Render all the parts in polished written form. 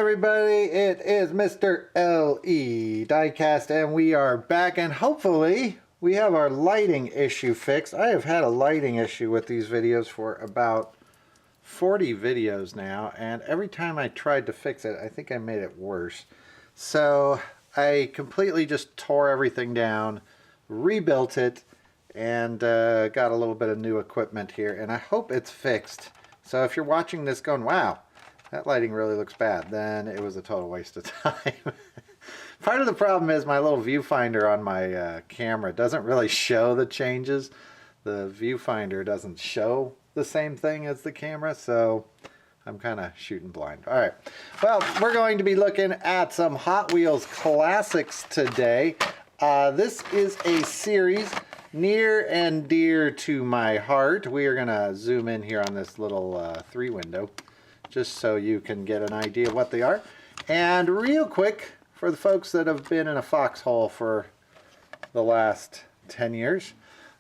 everybody, it is Mr. L.E. Diecast, and we are back, and hopefully we have our lighting issue fixed. I have had a lighting issue with these videos for about 40 videos now, and every time I tried to fix it, I think I made it worse. So I completely just tore everything down, rebuilt it, and got a little bit of new equipment here, and I hope it's fixed. So if you're watching this going, wow, that lighting really looks bad, then it was a total waste of time. Part of the problem is my little viewfinder on my camera doesn't really show the changes. The viewfinder doesn't show the same thing as the camera, so I'm kind of shooting blind. All right, well, we're going to be looking at some Hot Wheels classics today. This is a series near and dear to my heart. We are going to zoom in here on this little 3 window, just so you can get an idea of what they are. And real quick, for the folks that have been in a foxhole for the last 10 years,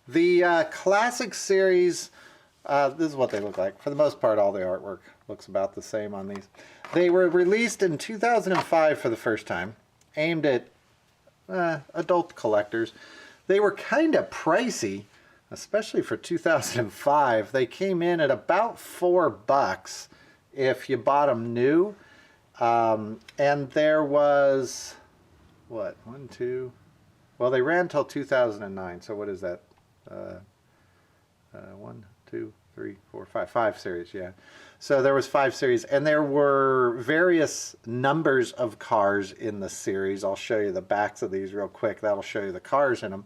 the classic series, this is what they look like. For the most part, all the artwork looks about the same on these. They were released in 2005 for the first time, aimed at adult collectors. They were kind of pricey, especially for 2005. They came in at about $4 if you bought them new. And there was, what, 1, 2, well, they ran till 2009, so what is that? 1, 2, 3, 4, 5 series, yeah. So there was 5 series, and there were various numbers of cars in the series. I'll show you the backs of these real quick. That'll show you the cars in them.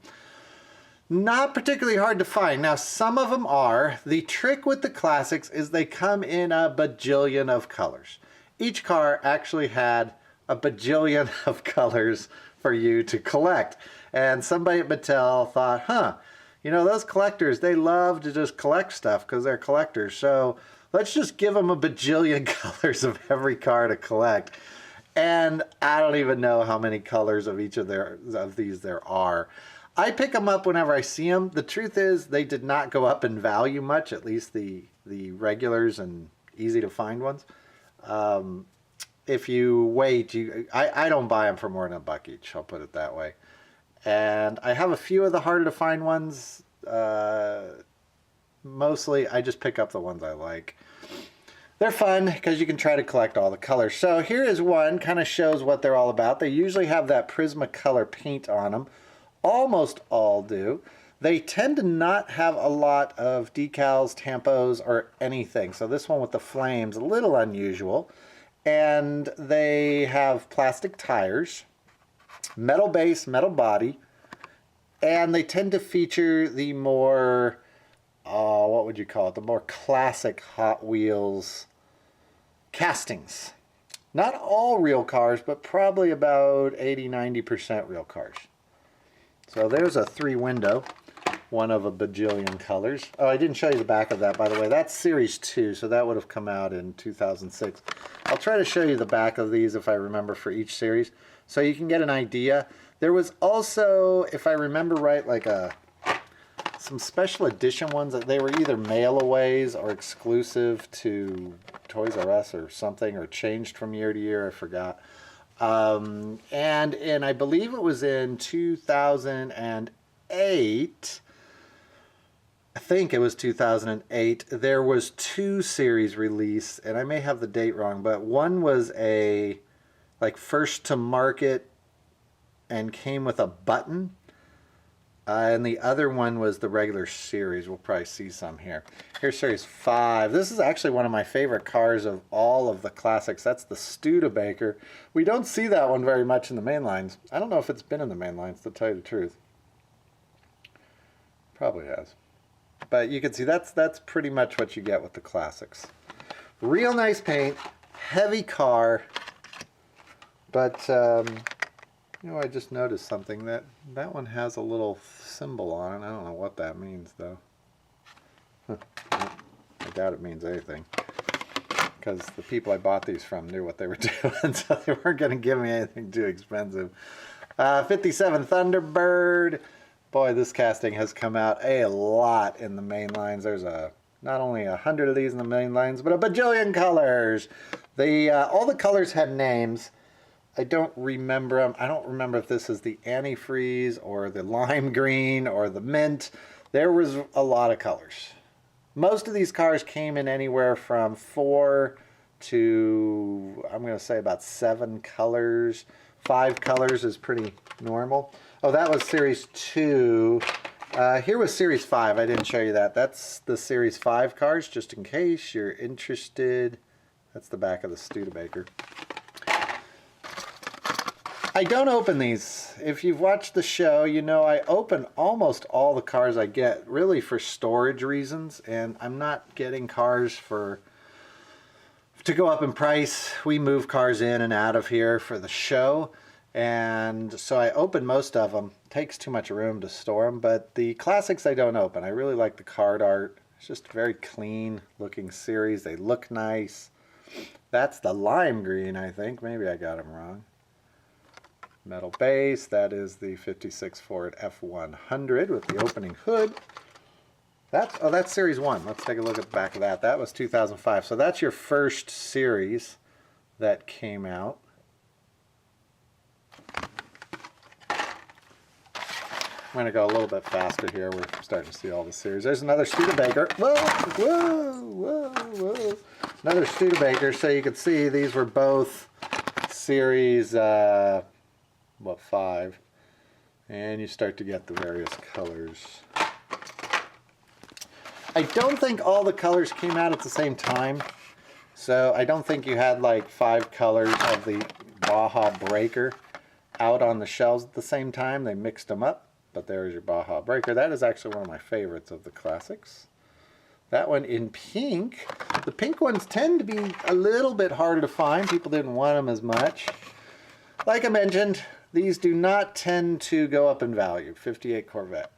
Not particularly hard to find. Now, some of them are. The trick with the classics is they come in a bajillion of colors. Each car actually had a bajillion of colors for you to collect. And somebody at Mattel thought, huh, you know, those collectors, they love to just collect stuff because they're collectors. So let's just give them a bajillion colors of every car to collect. And I don't even know how many colors of each of these there are. I pick them up whenever I see them. The truth is they did not go up in value much, at least the regulars and easy to find ones. If you wait, I don't buy them for more than $1 each, I'll put it that way. And I have a few of the harder to find ones. Mostly I just pick up the ones I like. They're fun because you can try to collect all the colors. So here is one, kind of shows what they're all about. They usually have that Prismacolor paint on them. Almost all do. They tend to not have a lot of decals, tampos, or anything. So this one with the flames, a little unusual. And they have plastic tires, metal base, metal body, and they tend to feature the more, what would you call it, the more classic Hot Wheels castings. Not all real cars, but probably about 80–90% real cars. So there's a 3 window, one of a bajillion colors. Oh, I didn't show you the back of that, by the way. That's Series 2, so that would have come out in 2006. I'll try to show you the back of these if I remember for each series, so you can get an idea. There was also, if I remember right, like some special edition ones that they were either mail-aways or exclusive to Toys R Us or something, or changed from year to year, I forgot. And I believe it was in 2008, I think it was 2008, there was 2 series released, and I may have the date wrong, but one was a like first to market and came with a button, and the other one was the regular series. We'll probably see some here. Here's Series 5. This is actually one of my favorite cars of all of the classics. That's the Studebaker. We don't see that one very much in the main lines. I don't know if it's been in the main lines, to tell you the truth. Probably has. But you can see that's pretty much what you get with the classics. Real nice paint, heavy car, but you know, I just noticed something, that one has a little symbol on it. I don't know what that means though. I doubt it means anything, because the people I bought these from knew what they were doing, so they weren't going to give me anything too expensive. 57 Thunderbird. Boy, this casting has come out a lot in the main lines. There's a not only 100 of these in the million lines, but a bajillion colors. All the colors had names. I don't remember them. I don't remember if this is the antifreeze or the lime green or the mint. There was a lot of colors. Most of these cars came in anywhere from 4 to, I'm going to say about 7 colors. 5 colors is pretty normal. Oh, that was Series 2. Here was Series 5. I didn't show you that. That's the Series 5 cars, just in case you're interested. That's the back of the Studebaker. I don't open these. If you've watched the show, you know I open almost all the cars I get, really for storage reasons, and I'm not getting cars to go up in price. We move cars in and out of here for the show, and so I open most of them. It takes too much room to store them, but the classics I don't open. I really like the card art. It's just a very clean looking series. They look nice. That's the lime green, I think. Maybe I got them wrong. Metal base, that is the 56 Ford F100 with the opening hood. That's Series 1. Let's take a look at the back of that. That was 2005. So that's your first series that came out. I'm going to go a little bit faster here. We're starting to see all the series. There's another Studebaker. Whoa, whoa, whoa, whoa. Another Studebaker. So you can see these were both Series 5. And you start to get the various colors. I don't think all the colors came out at the same time. So I don't think you had like 5 colors of the Baja Breaker out on the shelves at the same time. They mixed them up. But there's your Baja Breaker. That is actually one of my favorites of the classics. That one in pink. The pink ones tend to be a little bit harder to find. People didn't want them as much. Like I mentioned, these do not tend to go up in value. 58 Corvette.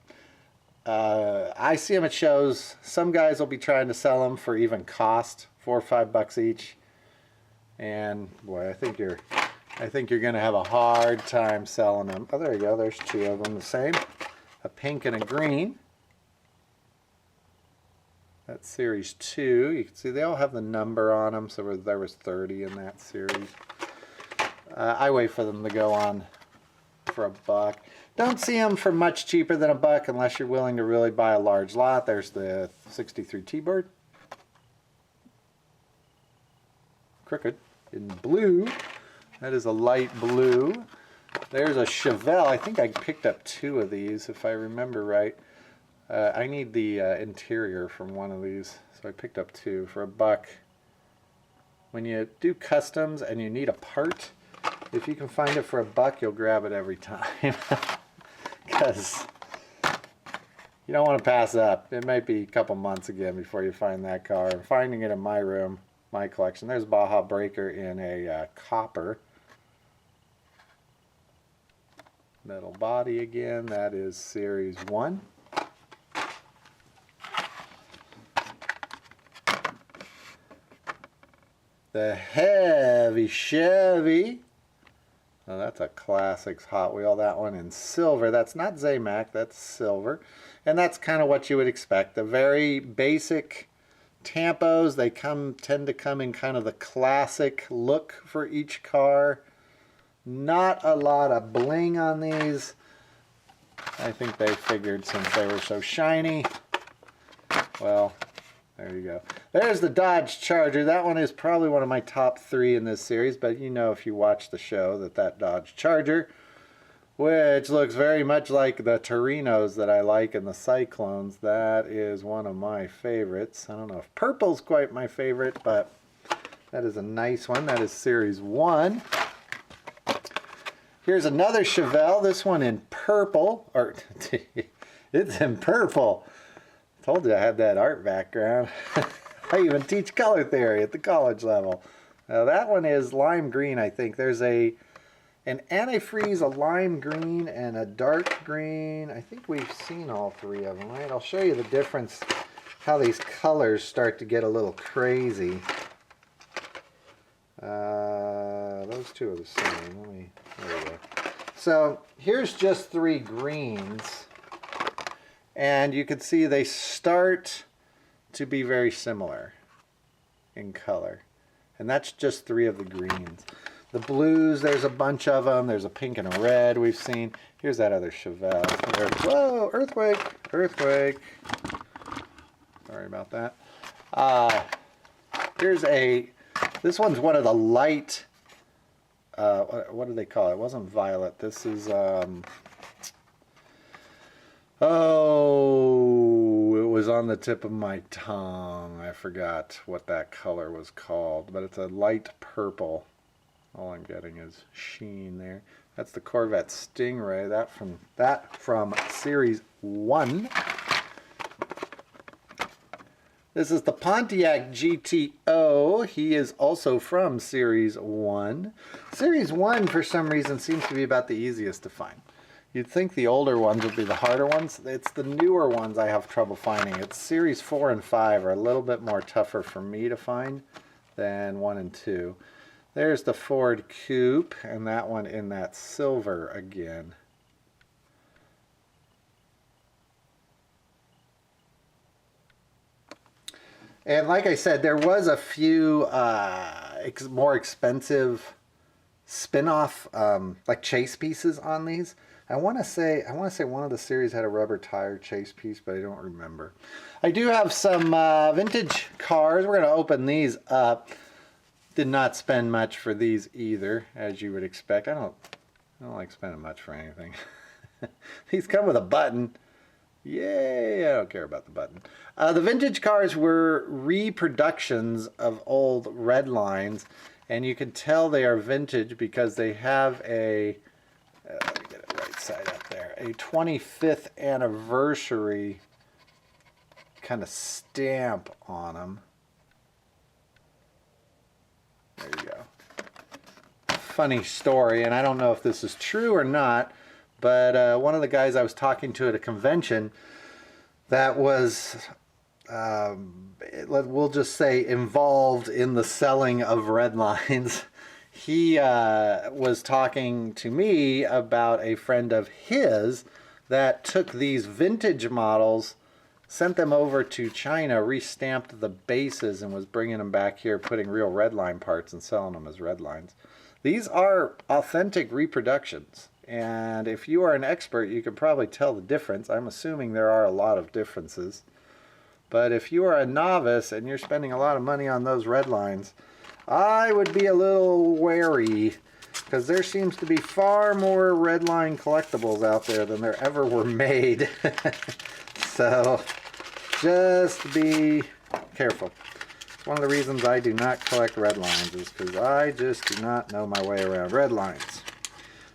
I see them at shows. Some guys will be trying to sell them for even cost, $4 or $5 each. And boy, I think you're going to have a hard time selling them. Oh, there you go. There's 2 of them the same. A pink and a green. That's Series 2. You can see they all have the number on them, so there was 30 in that series. I wait for them to go on for $1. Don't see them for much cheaper than $1 unless you're willing to really buy a large lot. There's the 63 T-Bird. Crooked in blue. That is a light blue. There's a Chevelle. I think I picked up 2 of these, if I remember right. I need the interior from one of these, so I picked up 2 for $1. When you do customs and you need a part, if you can find it for $1, you'll grab it every time. Because you don't want to pass up. It might be a couple months again before you find that car. I'm finding it in my room, my collection. There's Baja Breaker in a copper. Metal body again. That is Series 1. The heavy Chevy. Oh, that's a classics Hot Wheel. That one in silver. That's not Zamac, that's silver. And that's kind of what you would expect. The very basic tampos, they tend to come in kind of the classic look for each car. Not a lot of bling on these. I think they figured since they were so shiny. Well, there you go. There's the Dodge Charger. That one is probably one of my top 3 in this series, but you know if you watch the show that Dodge Charger, which looks very much like the Torinos that I like and the Cyclones, that is one of my favorites. I don't know if purple's quite my favorite, but that is a nice one. That is Series 1. Here's another Chevelle, this one in purple, or it's in purple. Told you I had that art background. I even teach color theory at the college level. Now that one is lime green, I think. There's an antifreeze, a lime green, and a dark green. I think we've seen all 3 of them, right? I'll show you the difference, how these colors start to get a little crazy. Those 2 are the same. There we go. So here's just 3 greens. And you can see they start to be very similar in color. And that's just 3 of the greens. The blues, there's a bunch of them. There's a pink and a red we've seen. Here's that other Chevelle. There, whoa, earthquake, earthquake. Sorry about that. Here's this one's one of the light, what do they call it? It wasn't violet. This is, oh, it was on the tip of my tongue. I forgot what that color was called, but it's a light purple. All I'm getting is sheen there. That's the Corvette Stingray, that from Series 1. This is the Pontiac GTO. He is also from Series 1. Series 1, for some reason, seems to be about the easiest to find. You'd think the older ones would be the harder ones. It's the newer ones I have trouble finding. It's Series 4 and 5 are a little bit more tougher for me to find than 1 and 2. There's the Ford Coupe, and that one in that silver again. And like I said, there was a few more expensive spin-off like chase pieces on these. I want to say one of the series had a rubber tire chase piece, but I don't remember. I do have some vintage cars. We're going to open these up. Did not spend much for these either, as you would expect. I don't like spending much for anything. These come with a button. Yay, I don't care about the button. The vintage cars were reproductions of old Redlines, and you can tell they are vintage because they have a, let me get it right side up there, a 25th anniversary kind of stamp on them. There you go. Funny story, and I don't know if this is true or not, but one of the guys I was talking to at a convention that was, we'll just say, involved in the selling of Redlines, he was talking to me about a friend of his that took these vintage models, sent them over to China, restamped the bases, and was bringing them back here, putting real Redline parts and selling them as Redlines. These are authentic reproductions, and if you are an expert, you can probably tell the difference. I'm assuming there are a lot of differences. But if you are a novice and you're spending a lot of money on those Redlines, I would be a little wary, because there seems to be far more Redline collectibles out there than there ever were made. So just be careful. One of the reasons I do not collect Redlines is because I just do not know my way around Redlines.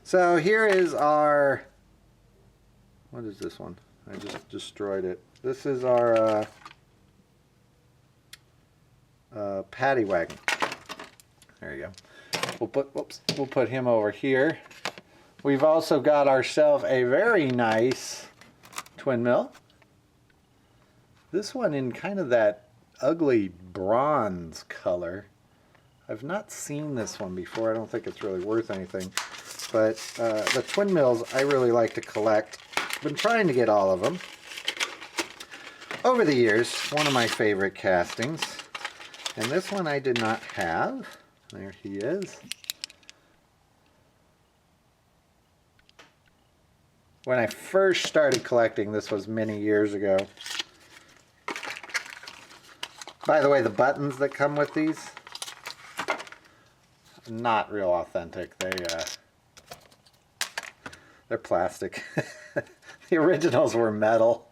So here is our, what is this one? I just destroyed it. This is our paddy wagon. There you go. We'll put him over here. We've also got ourselves a very nice twin mill. This one in kind of that ugly bronze color. I've not seen this one before. I don't think it's really worth anything. But the twin mills I really like to collect. Been trying to get all of them over the years. One of my favorite castings. And this one I did not have. There he is. When I first started collecting, this was many years ago. By the way, the buttons that come with these, not real authentic. They're plastic. The originals were metal.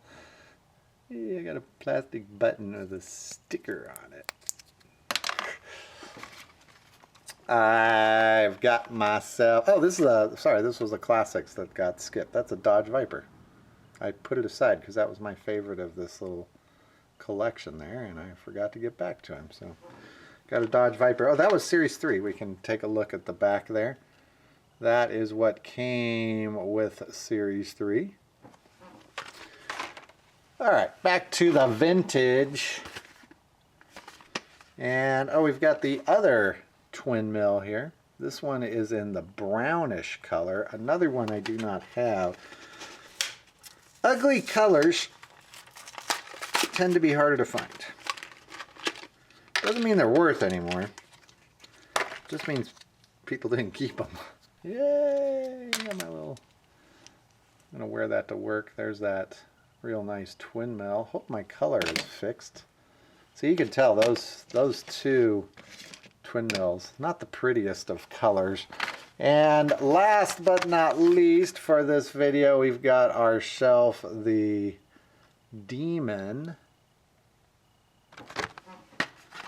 Yeah, I got a plastic button with a sticker on it. I've got myself, oh, this was a Classics that got skipped. That's a Dodge Viper. I put it aside because that was my favorite of this little collection there, and I forgot to get back to him. So got a Dodge Viper. Oh, that was Series 3. We can take a look at the back there. That is what came with Series 3. Alright, back to the vintage. And oh, we've got the other twin mill here. This one is in the brownish color. Another one I do not have. Ugly colors tend to be harder to find. Doesn't mean they're worth anymore. Just means people didn't keep them. Yay! Got my little... I'm going to wear that to work. There's that real nice twin mill. Hope my color is fixed. So you can tell those two twin mills, not the prettiest of colors. And last but not least for this video, we've got our shelf, the Demon.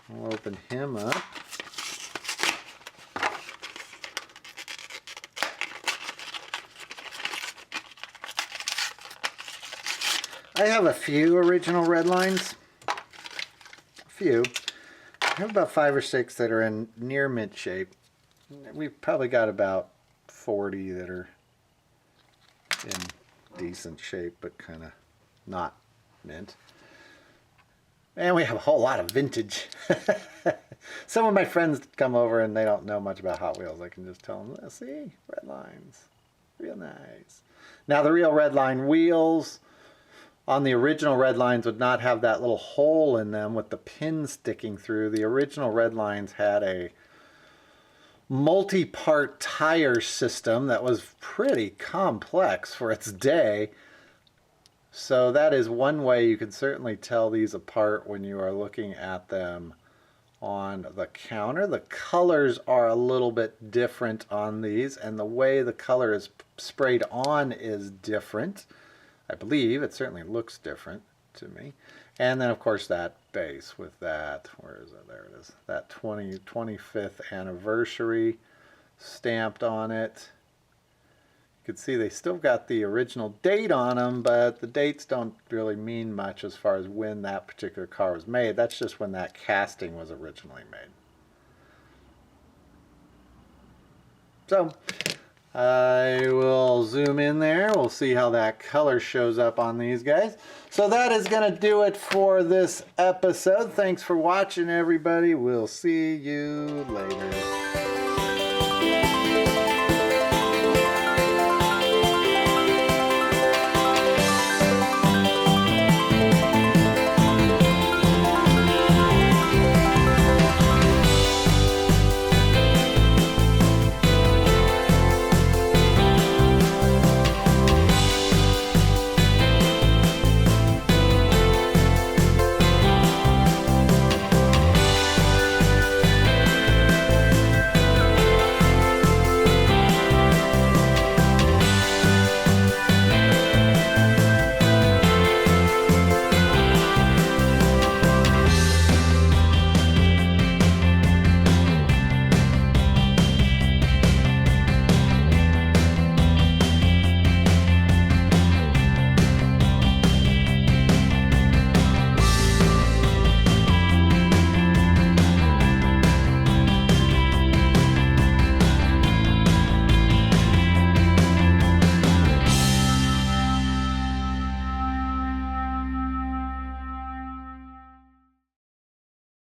We'll open him up. I have a few original red lines. A few. I have about 5 or 6 that are in near mint shape. We've probably got about 40 that are in decent shape, but kind of not mint. And we have a whole lot of vintage. Some of my friends come over and they don't know much about Hot Wheels. I can just tell them, see, red lines. Real nice. Now the real red line wheels on the original red lines would not have that little hole in them with the pin sticking through. The original red lines had a multi-part tire system that was pretty complex for its day. So that is one way you can certainly tell these apart when you are looking at them on the counter. The colors are a little bit different on these, and the way the color is sprayed on is different. I believe it certainly looks different to me. And then of course that base with that, where is it? There it is. That 25th anniversary stamped on it. You can see they still got the original date on them, but the dates don't really mean much as far as when that particular car was made. That's just when that casting was originally made. So I will zoom in there. We'll see how that color shows up on these guys. So that is going to do it for this episode. Thanks for watching, everybody. We'll see you later.